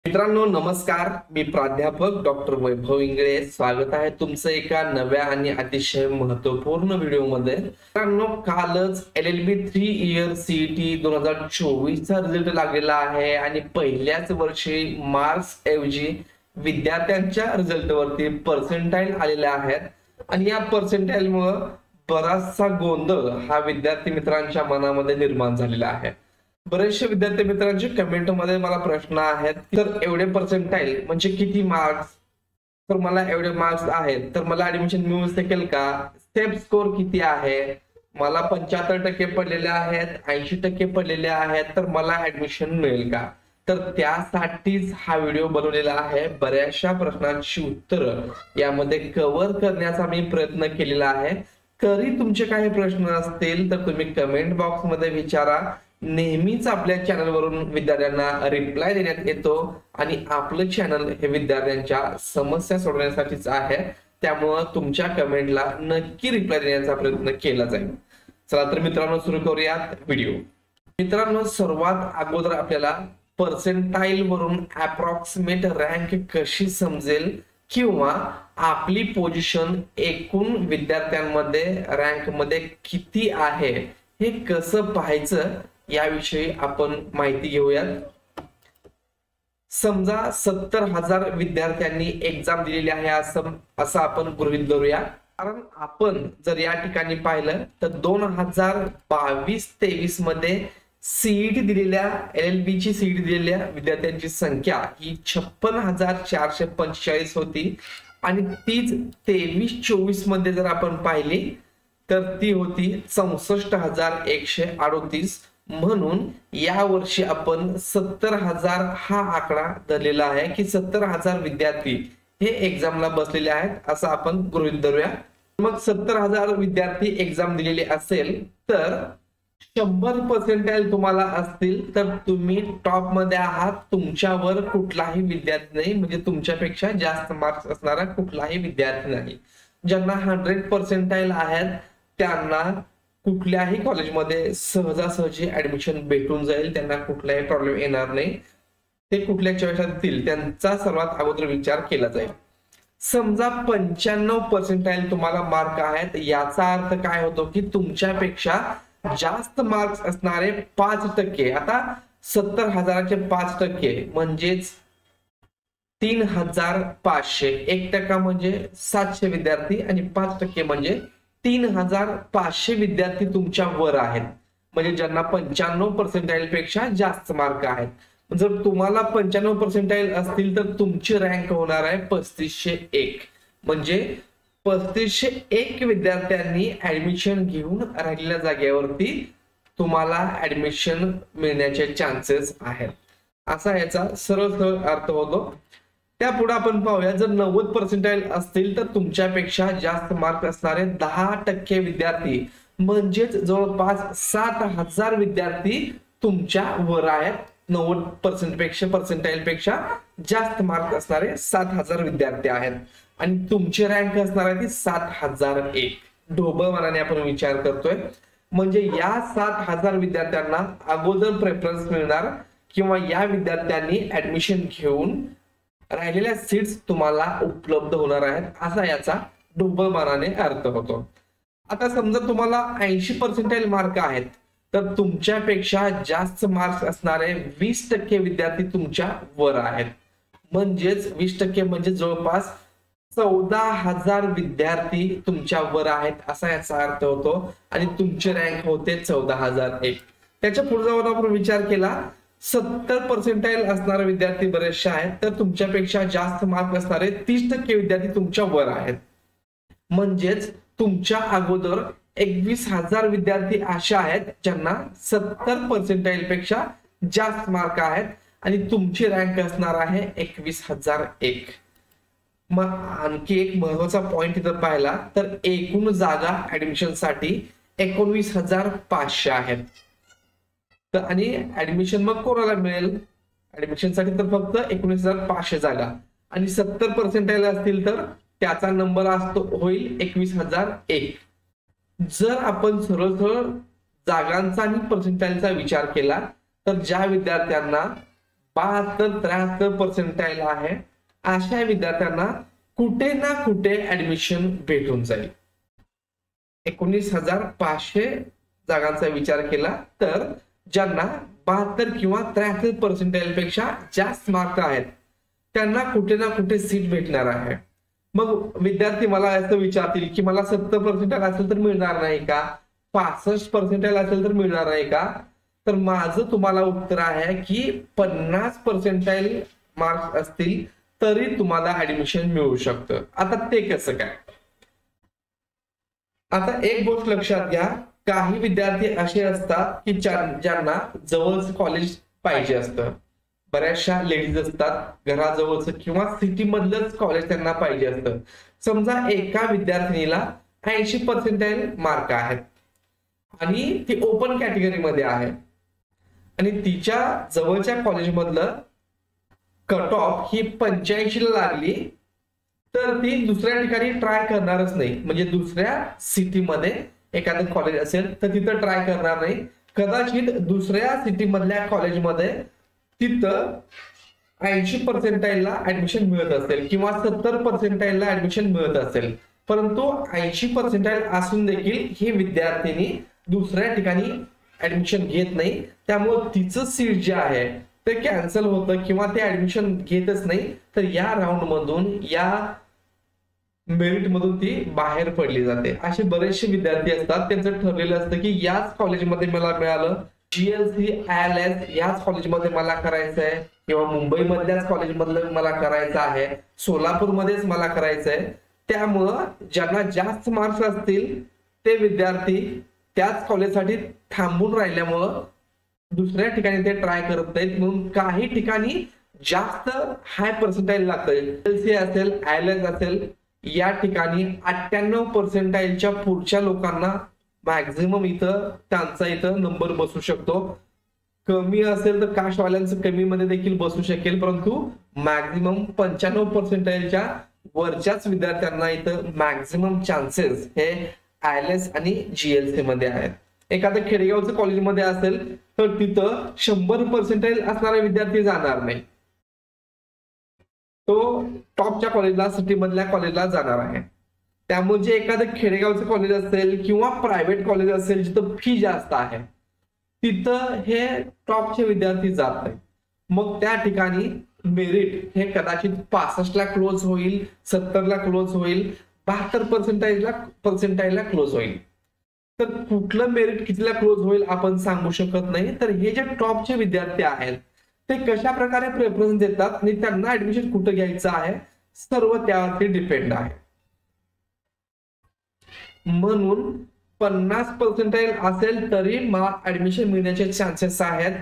मित्रांनो नमस्कार, मी प्राध्यापक डॉक्टर वैभव इंगळे स्वागत आहे तुमचं एका नव्या आणि अतिशय महत्त्वपूर्ण व्हिडिओमध्ये। मित्रांनो कालच LLB 3 इयर CET 2024 चा रिझल्ट लागलेला आहे आणि पहिल्याच वर्षी मार्क्स ऐवजी विद्यार्थ्यांच्या रिझल्ट वरती पर्सेंटाइल आलेले आहेत आणि या पर्सेंटाइल मुळे बराचसा गोंधळ हा विद्यार्थी मित्रांच्या मनामध्ये निर्माण झालेला आहे। बरेचसे विद्यार्थी मित्रांचे कमेंट मध्ये मला प्रश्न आहेत, तर एवढे पर्सेंटाइल म्हणजे किती मार्क्स, तर मला एवढे मार्क्स आहेत तर मला ऍडमिशन मिळू शकेल का, स्टेप स्कोर किती आहे, मला 75% पडलेले आहेत, 80% पडलेले आहेत तर मला ऍडमिशन मिळेल का। तर त्यासाठीच हा व्हिडिओ बनवलेला आहे। बऱ्याचशा प्रश्नांची उत्तरं यामध्ये कव्हर करण्याचा मी प्रयत्न केलेला आहे। तरी तुमचे काही प्रश्न असतील तर तुम्ही कमेंट बॉक्स मध्ये विचारा। नेहमीच आपल्या चॅनल वरून विद्यार्थ्यांना रिप्लाय देण्यात येतो आणि आपलं चॅनल हे विद्यार्थ्यांच्या समस्या सोडवण्यासाठीच आहे, त्यामुळे तुमच्या कमेंटला नक्की रिप्लाय देण्याचा प्रयत्न केला जाईल। चला तर मित्रांनो सुरू करूयात व्हिडिओ। मित्रांनो सर्वात अगोदर आपल्याला पर्सेंटाइल वरून अप्रॉक्सिमेट रँक कशी समजेल किंवा आपली पोझिशन एकूण विद्यार्थ्यांमध्ये रँक मध्ये किती आहे हे कसं पाहायचं याविषयी आपण माहिती घेऊयात। समजा 70,000 विद्यार्थ्यांनी एक्झाम दिलेली आहे असं आपण गृहीत धरूया। कारण आपण जर या ठिकाणी पाहिलं तर 2022-23 मध्ये सीईटी दिलेल्या LLB ची सीईटी दिलेल्या विद्यार्थ्यांची संख्या ही 56,445 होती आणि तीच 23-24 मध्ये जर आपण पाहिली तर ती होती 64,138। म्हणून या वर्षी आपण 70,000 हा आकडा धरलेला आहे की 70,000 विद्यार्थी हे एक्झामला बसलेले आहेत असं आपण गृहीत धरूया। मग 70,000 विद्यार्थी एक्झाम दिलेले असेल तर 100 पर्सेंटाइल तुम्हाला असतील तर तुम्ही टॉप मध्ये आहात, तुमच्यावर कुठलाही विद्यार्थी नाही, म्हणजे तुमच्यापेक्षा जास्त मार्क्स असणारा कुठलाही विद्यार्थी नाही। ज्यांना 100 पर्सेंटाइल आहेत त्यांना कुठल्याही कॉलेजमध्ये सहजासहजी ऍडमिशन भेटून जाईल, त्यांना कुठलाही प्रॉब्लेम येणार नाही, ते कुठल्या चॉईस असतील त्यांचा सर्वात अगोदर विचार केला जाईल। समजा 95 पर्सेंटाइल तुम्हाला मार्क आहेत, याचा अर्थ काय होतो की तुमच्यापेक्षा जास्त मार्क्स असणारे 5%, आता 70,000चे 5% म्हणजेच 3,500, 1% म्हणजे 700 विद्यार्थी आणि 5% म्हणजे 3,500 विद्यार्थी तुमच्या वर आहेत, म्हणजे ज्यांना 95 पर्सेंटाइल पेक्षा जास्त मार्क आहेत। जर तुम्हाला 95 पर्सेंटाइल असतील तर तुमची रँक होणार आहे 3501, म्हणजे 3501 विद्यार्थ्यांनी ऍडमिशन घेऊन राहिलेल्या जागेवरती तुम्हाला ऍडमिशन मिळण्याचे चान्सेस आहेत, असा याचा सरळ सरळ अर्थ होतो। त्यापुढे आपण पाहूया, जर 90 पर्सेंटाइल असतील तर तुमच्यापेक्षा जास्त मार्क असणारे 10% विद्यार्थी म्हणजेच जवळपास 7,000 विद्यार्थी तुमच्या वर आहेत। 90% पर्सेंटाइल पेक्षा जास्त मार्क असणारे 7,000 विद्यार्थी आहेत आणि तुमची रँक असणार आहे ती 7,001। ढोबळ मानाने आपण विचार करतोय, म्हणजे या 7,000 विद्यार्थ्यांना अगोदर प्रेफरन्स मिळणार किंवा या विद्यार्थ्यांनी ऍडमिशन घेऊन राहिलेल्या सीट्स तुम्हाला उपलब्ध होणार आहेत, असा याचा ढोबळ मानाने अर्थ होतो। आता समजा तुम्हाला 80 पर्सेंटाइल मार्क आहेत तर तुमच्यापेक्षा जास्त मार्क्स असणारे 20% विद्यार्थी तुमच्या वर आहेत, म्हणजेच 20% म्हणजे जवळपास 14,000 विद्यार्थी तुमच्या वर आहेत असा याचा अर्थ होतो आणि तुमची रँक होते 14,001। त्याच्या पुढे जाऊन आपण विचार केला 70 पर्सेंटाइल असणारे विद्यार्थी बरेचसे आहेत तर तुमच्यापेक्षा जास्त मार्क असणारे 30% विद्यार्थी तुमच्या वर आहेत, म्हणजेच तुमच्या अगोदर 21,000 विद्यार्थी अशा आहेत ज्यांना 70 पर्सेंटाइल पेक्षा जास्त मार्क आहेत आणि तुमची रँक असणार आहे 21,001। मग आणखी एक महत्वाचा पॉइंट इथं पाहिला तर एकूण जागा ऍडमिशन साठी 19,500 आहेत आणि ऍडमिशन मग कोणाला मिळेल, ऍडमिशन साठी तर फक्त 19,500 जागा आणि 70 पर्सेंटाइल असतील तर त्याचा नंबर असतो होईल 21,001। जर आपण सरळ सरळ जागांचा आणि पर्सेंटाइलचा विचार केला तर ज्या विद्यार्थ्यांना 72-73% आहे, अशा विद्यार्थ्यांना कुठे ना कुठे ऍडमिशन भेटून जाईल. 19,500 जागांचा विचार केला तर ज्यांना 72 किंवा 73% पेक्षा जास्त मार्क आहेत त्यांना कुठे ना कुठे सीट भेटणार आहे. मग विद्यार्थी मला असं विचारतील की मला 70% असेल तर मिळणार नाही का, 65% असेल तर मिळणार नाही का? तर माझं तुम्हाला उत्तर आहे की 50% मार्क्स असतील तरी तुम्हाला ऍडमिशन मिळू शकतं. आता ते कसं काय? आता एक गोष्ट लक्षात घ्या, काही विद्यार्थी असे असतात की ज्यांना जवळच कॉलेज पाहिजे असतं. बऱ्याचशा लेडीज असतात घराजवळच किंवा सिटी मधलंच कॉलेज त्यांना पाहिजे असतं. समजा एका विद्यार्थिनीला 80% मार्क आहेत आणि ती ओपन कॅटेगरीमध्ये आहे आणि तिच्या जवळच्या कॉलेजमधलं कट ऑफ ही 85 ला लागली तर ती दुसऱ्या ठिकाणी ट्राय करणारच नाही. म्हणजे दुसऱ्या सिटीमध्ये एखादं कॉलेज असेल तर तिथं ट्राय करणार नाही. कदाचित दुसऱ्या सिटी मधल्या कॉलेजमध्ये तिथं 80% ला ऍडमिशन मिळत असेल किंवा 70% ला ऍडमिशन मिळत असेल, परंतु 80% असून देखील ही विद्यार्थिनी दुसऱ्या ठिकाणी ऍडमिशन घेत नाही. त्यामुळे तिचं सीट जे आहे ते कॅन्सल होतं किंवा ते ऍडमिशन घेतच नाही. तर या राऊंड मधून, या मेरिट मधून ती बाहेर पडली जाते. असे बरेचसे विद्यार्थी असतात त्यांचं ठरलेलं असतं की याच कॉलेजमध्ये मला मिळालं, GLC ILS याच कॉलेजमध्ये मला करायचं आहे किंवा मुंबईमधल्याच कॉलेजमधलं मला करायचं आहे, सोलापूरमध्येच मला करायचं आहे. त्यामुळं ज्यांना जास्त मार्क्स असतील ते विद्यार्थी त्याच कॉलेजसाठी थांबून राहिल्यामुळं दुसऱ्या ठिकाणी ते ट्राय करत नाहीत. म्हणून काही ठिकाणी जास्त हाय पर्सेंटाईल लागतं. GLC असेल, ILS असेल, या ठिकाणी 98% पुढच्या लोकांना मॅक्झिमम त्यांचा इथं नंबर बसू शकतो. कमी असेल तर कास्टवाल्यांचं कमी मध्ये देखील बसू शकेल, परंतु मॅक्झिमम 95% वरच्याच विद्यार्थ्यांना इथं मॅक्झिमम चान्सेस हे ILS आणि GLC मध्ये आहेत. एखाद्या खेडेगावचं कॉलेजमध्ये असेल तर तिथं 100% असणारा विद्यार्थी जाणार नाही, तो टॉपच्या कॉलेजला, सिटी मधल्या कॉलेजला जाणार आहे. त्यामुळे जे एखादं खेडेगावचं कॉलेज असेल किंवा प्रायव्हेट कॉलेज असेल जिथं फी जास्त आहे तिथं हे टॉपचे विद्यार्थी जात नाही. मग त्या ठिकाणी मेरिट हे कदाचित 65 ला क्लोज होईल, 70 ला क्लोज होईल, 72% ला क्लोज होईल. तर कुठलं मेरिट कितीला क्लोज होईल आपण सांगू शकत नाही. तर हे जे टॉपचे विद्यार्थी आहेत ते कशा प्रकारे प्रेफरन्स देतात आणि त्यांना ऍडमिशन कुठं घ्यायचं आहे सर्व त्यावरती डिपेंड आहे. म्हणून 50% असेल तरी ऍडमिशन मिळण्याचे चान्सेस आहेत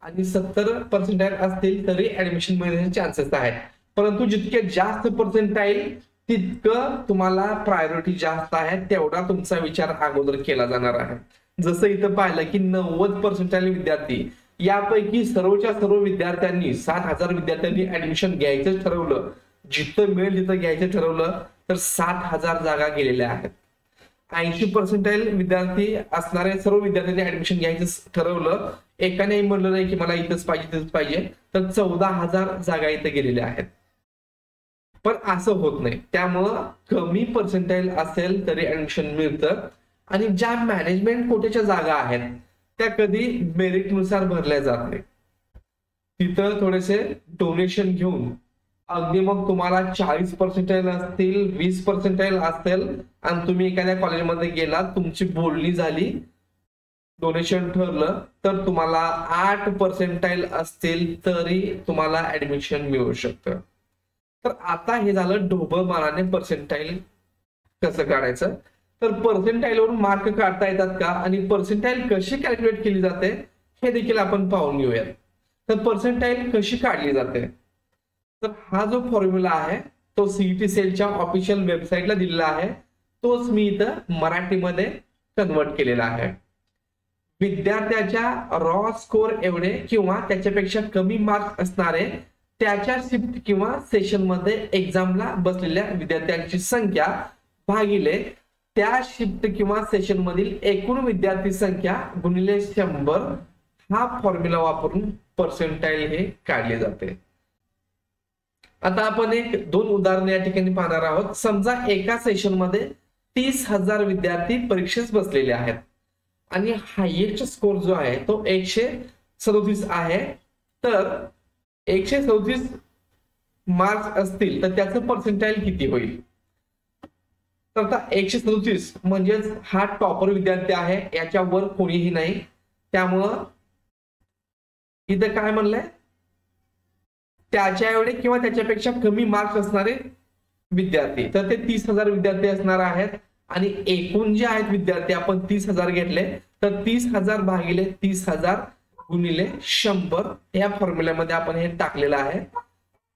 आणि 70% असतील तरी ऍडमिशन मिळण्याचे चान्सेस आहेत. परंतु जितके जास्त पर्सेंटाईल तितकं तुम्हाला प्रायोरिटी जास्त आहे, तेवढा तुमचा विचार अगोदर केला जाणार आहे. जसं इथं पाहिलं की 90% विद्यार्थी, यापैकी सर्वच्या सर्व विद्यार्थ्यांनी 7,000 विद्यार्थ्यांनी ऍडमिशन घ्यायचं ठरवलं, जिथं मिळेल तिथं घ्यायचं ठरवलं तर 7,000 जागा गेलेल्या आहेत. 80% विद्यार्थी असणारे सर्व विद्यार्थ्यांनी ऍडमिशन घ्यायचं ठरवलं, एकाने म्हणलं नाही की मला इथंच पाहिजे तिथंच पाहिजे, तर 14,000 जागा इथं गेलेल्या आहेत. पण असं होत नाही. त्यामुळं कमी पर्सेंटाईल असेल तरी ऍडमिशन मिळतं आणि ज्या मॅनेजमेंट कोटेच्या जागा आहेत त्या कधी मेरिट नुसार भरल्या जात नाही. तिथं थोडेसे डोनेशन घेऊन अगदी मग तुम्हाला 40% असतील, 20% असतील आणि तुम्ही एखाद्या कॉलेजमध्ये गेला, तुमची बोलणी झाली, डोनेशन ठरलं तर तुम्हाला 8% असतील तरी तुम्हाला ऍडमिशन मिळू शकतं. तर आता हे झालं ढोबळमानाने पर्सेंटाईल कसं काढायचं. तर पर्सेंटाईलवरून मार्क काढता येतात का आणि पर्सेंटाईल कशी कॅल्क्युलेट केली जाते हे देखील आपण पाहून घेऊयात. तर पर्सेंटाईल कशी काढली जाते, तर हा जो फॉर्म्युला आहे तो सीईटी सेलच्या ऑफिशियल वेबसाईटला दिलेला आहे, तोच मी इथं मराठीमध्ये कन्वर्ट केलेला आहे. विद्यार्थ्याच्या रॉ स्कोर एवढे किंवा त्याच्यापेक्षा कमी मार्क्स असणारे त्याच्या शिफ्ट किंवा सेशन मध्ये एक्झामला बसलेल्या विद्यार्थ्यांची संख्या भागिले त्या शिफ्ट किंवा सेशन मधील एकूण विद्यार्थी संख्या गुणिले 100 हा फॉर्म्युला वापरून पर्सेंटाईल हे काढले जाते. आता आपण दोन उदाहरणे या ठिकाणी पाहणार आहोत. समजा एका सेशन मध्ये 30,000 विद्यार्थी परीक्षेस बसलेले आहेत आणि हायएस्ट स्कोर जो आहे तो 137 आहे. तर 137 मार्क्स असतील तर त्याचं पर्सेंटाईल किती होईल? तर आता 137 म्हणजेच हा टॉपर विद्यार्थी आहे, याच्यावर कोणीही नाही. त्यामुळं इथं काय म्हणलंय, त्याच्या एवढे किंवा त्याच्यापेक्षा कमी मार्क्स असणारे विद्यार्थी, तर ते 30,000 विद्यार्थी असणार आहेत. आणि एकूण जे आहेत विद्यार्थी आपण 30,000 घेतले, तर 30,000 भागिले 30,000 गुणिले 100 या फॉर्म्युल्यामध्ये आपण हे टाकलेलं आहे.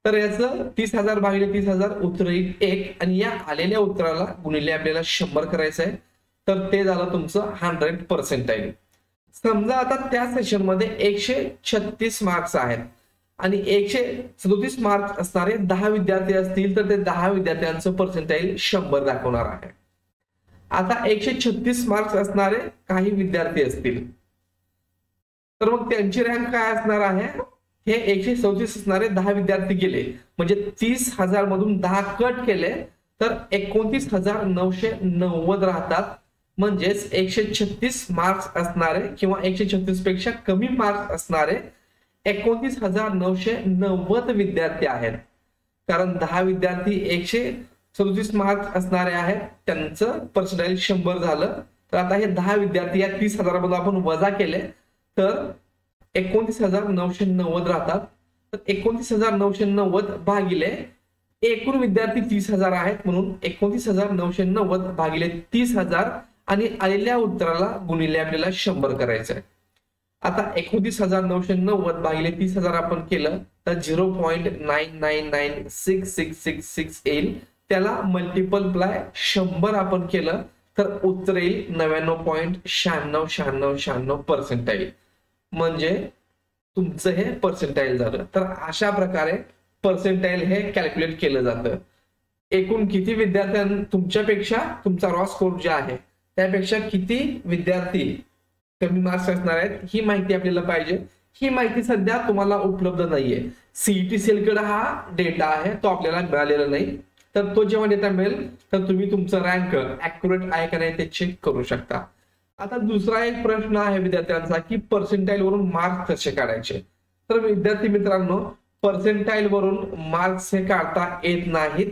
तर याचं 30,000 भागिले 30,000 उत्तर येईल 1 आणि या आलेल्या उत्तराला गुणिले आपल्याला 100 करायचं आहे. तर ते झालं तुमचं 100 पर्सेंटाईल. समजा आता त्या सेशन मध्ये 136 मार्क्स आहेत आणि 137 मार्क्स असणारे 10 विद्यार्थी असतील, तर ते 10 विद्यार्थ्यांचं पर्सेंटाईल 100 दाखवणार आहे. आता 136 मार्क्स असणारे काही विद्यार्थी असतील, तर मग त्यांची रँक काय असणार आहे? हे 137 असणारे 10 विद्यार्थी गेले म्हणजे 30,000 मधून 10 कट केले तर 29,990 राहतात. म्हणजेच 136 मार्क्स असणारे किंवा 136 पेक्षा कमी मार्क्स असणारे 29,990 विद्यार्थी आहेत. कारण 10 विद्यार्थी 137 मार्क्स असणारे आहेत, त्यांचं पर्सेंटाईल 100 झालं. तर आता हे 10 विद्यार्थी या 30,000 मधून आपण वजा केले तर 29,990 राहतात. तर 29,990 भागिले एकूण विद्यार्थी 30,000 आहेत, म्हणून 29,990 भागिले 30,000 आणि आलेल्या उत्तराला गुणिले आपल्याला 100 करायचं आहे. आता 29,990 भागिले 30,000 आपण केलं तर 0.999666 येईल. त्याला मल्टिपल 100 आपण केलं तर उत्तर येईल 99.969696 पर्सेंटाईल. म्हणजे तुमचं हे पर्सेंटाईल झालं. तर अशा प्रकारे पर्सेंटाईल हे कॅल्क्युलेट केलं जातं. एकूण किती विद्यार्थ्यांना तुमच्यापेक्षा तुमचा रॉ स्कोर जे आहे त्यापेक्षा किती विद्यार्थी कमी मार्क्स असणार आहेत ही माहिती आपल्याला पाहिजे. ही माहिती सध्या तुम्हाला उपलब्ध नाहीये. सीईटी सेलकडे हा डेटा आहे, तो आपल्याला मिळालेला नाही. तर तो जेव्हा डेटा मिळेल तर तुम्ही तुमचं रँक ऍक्युरेट आहे का नाही ते चेक करू शकता. आता दुसरा एक प्रश्न आहे विद्यार्थ्यांचा की पर्सेंटाईल वरून मार्क्स कसे काढायचे. तर विद्यार्थी मित्रांनो, पर्सेंटाईल वरून मार्क्स हे काढता येत नाहीत.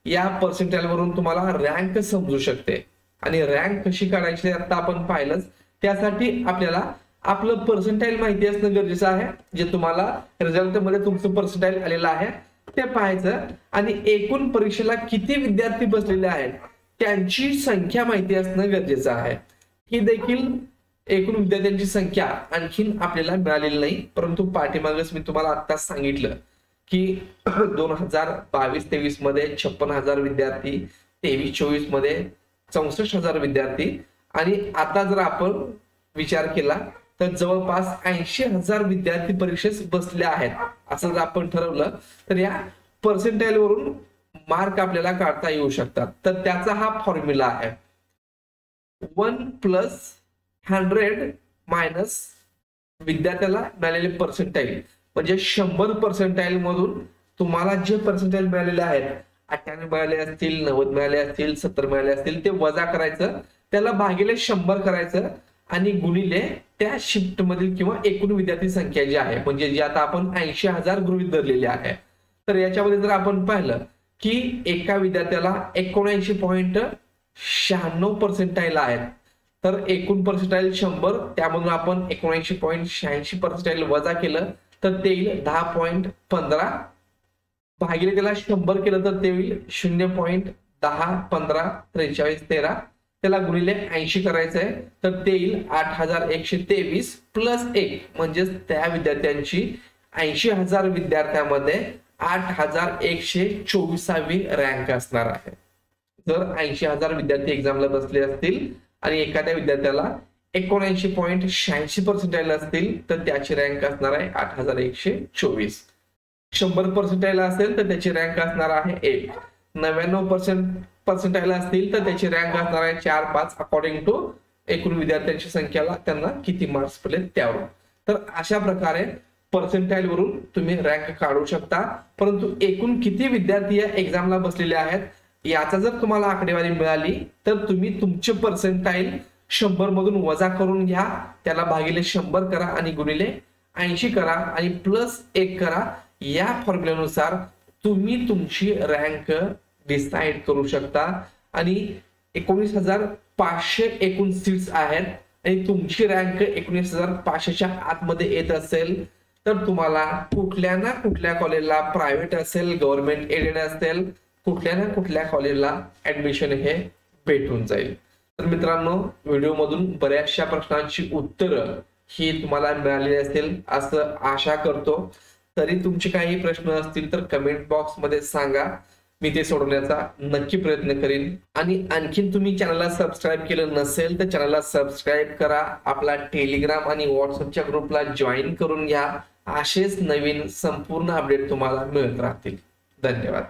या पर्सेंटाईल वरून तुम्हाला रँक समजू शकते आणि रँक कशी काढायची आता आपण पाहिलंच. त्यासाठी आपल्याला आपलं पर्सेंटाईल माहिती असणं गरजेचं आहे. जे तुम्हाला रिझल्ट मध्ये तुमचं पर्सेंटाईल आलेलं आहे ते पाहायचं आणि एकूण परीक्षेला किती विद्यार्थी बसलेले आहेत त्यांची संख्या माहिती असणं गरजेचं आहे. ही देखील एकूण विद्यार्थ्यांची संख्या आणखीन आपल्याला मिळालेली नाही, परंतु पाठीमागच मी तुम्हाला आत्ताच सांगितलं की 2022-23 मध्ये 56,000 विद्यार्थी, 23-24 मध्ये 64,000 विद्यार्थी आणि आता जर आपण विचार केला तर जवळपास 80,000 विद्यार्थी परीक्षेस बसले आहेत असं जर आपण ठरवलं तर या पर्सेंटाईल वरून मार्क आपल्याला काढता येऊ शकतात. तर त्याचा हा फॉर्म्युला आहे 1+100 मायनस विद्यार्थ्याला मिळालेले पर्सेंटाईल. म्हणजे 100 पर्सेंटाईल मधून तुम्हाला जे पर्सेंटाईल मिळालेले आहेत 98 मिळाले असतील, 90 मिळाले असतील, 70 मिळाले असतील ते वजा करायचं, त्याला भागिले 100 करायचं आणि गुणिले त्या शिफ्ट मधील किंवा एकूण विद्यार्थी संख्या जी आहे म्हणजे जी आता आपण 80,000 गृहीत धरलेली आहे. तर याच्यामध्ये जर आपण पाहिलं की एका विद्यार्थ्याला 79.96 पर्सेंटाईल आहेत तर एकूण पर्सेंटाईल 100, त्यामधून आपण 79.86 पर्सेंटाईल वजा केलं तर ते येईल 10.15 भागिले त्याला 100 केलं तर ते होईल 0.10154313 त्याला गुणिले 80 करायचं आहे तर ते येईल 8,123 प्लस 1 म्हणजे त्या विद्यार्थ्यांची 80,000 विद्यार्थ्यांमध्ये 8,124वी रँक असणार आहे. जर 80,000 विद्यार्थी एक्झामला बसले असतील आणि एखाद्या विद्यार्थ्याला 79.86 पर्सेंटाईल असतील तर त्याची रँक असणार आहे 8,124. 100 पर्सेंटाईल असेल तर त्याची रँक असणार आहे 1. 99% पर्सेंटाईल असतील तर त्याची रँक असणार आहे 4-5 अकॉर्डिंग टू एकूण विद्यार्थ्यांची संख्याला त्यांना किती मार्क्स पडले त्यावर. तर अशा प्रकारे पर्सेंटाईल वरून तुम्ही रँक काढू शकता। परंतु एकूण किती विद्यार्थी या एक्झामला बसलेले आहेत याचा जर तुम्हाला आकडेवारी मिळाली तर तुम्ही तुमचे पर्सेंटाईल 100 मधून वजा करून घ्या, त्याला भागिले 100 करा आणि गुणिले 80 करा आणि +1 करा। या फॉर्म्युल्यानुसार तुम्ही तुमची रँक डिसाइड करू शकता। आणि 19,500 एकूण सीट्स आहेत आणि तुमची रँक 19,500च्या आतमध्ये येत असेल तर तुम्हाला कुठल्या ना कुठल्या कॉलेजला, प्रायव्हेट असेल, गव्हर्नमेंट एडेड असेल, कुठल्या ना कुठल्या कॉलेजला ऍडमिशन हे भेटून जाईल। तर मित्रांनो, व्हिडिओ मधून बऱ्याचशा प्रश्नांची उत्तरं ही तुम्हाला मिळालेली असतील असं आशा करतो। तरी तुमचे काही प्रश्न असतील तर कमेंट बॉक्स मध्ये सांगा, मी ते सोडवण्याचा नक्की प्रयत्न करीन। आणि आणखीन तुम्ही चॅनलला सबस्क्राईब केलं नसेल तर चॅनलला सबस्क्राईब करा, आपला टेलिग्राम आणि व्हॉट्सअपच्या ग्रुपला जॉईन करून घ्या। असेच नवीन संपूर्ण अपडेट तुम्हाला मिळत राहतील। धन्यवाद।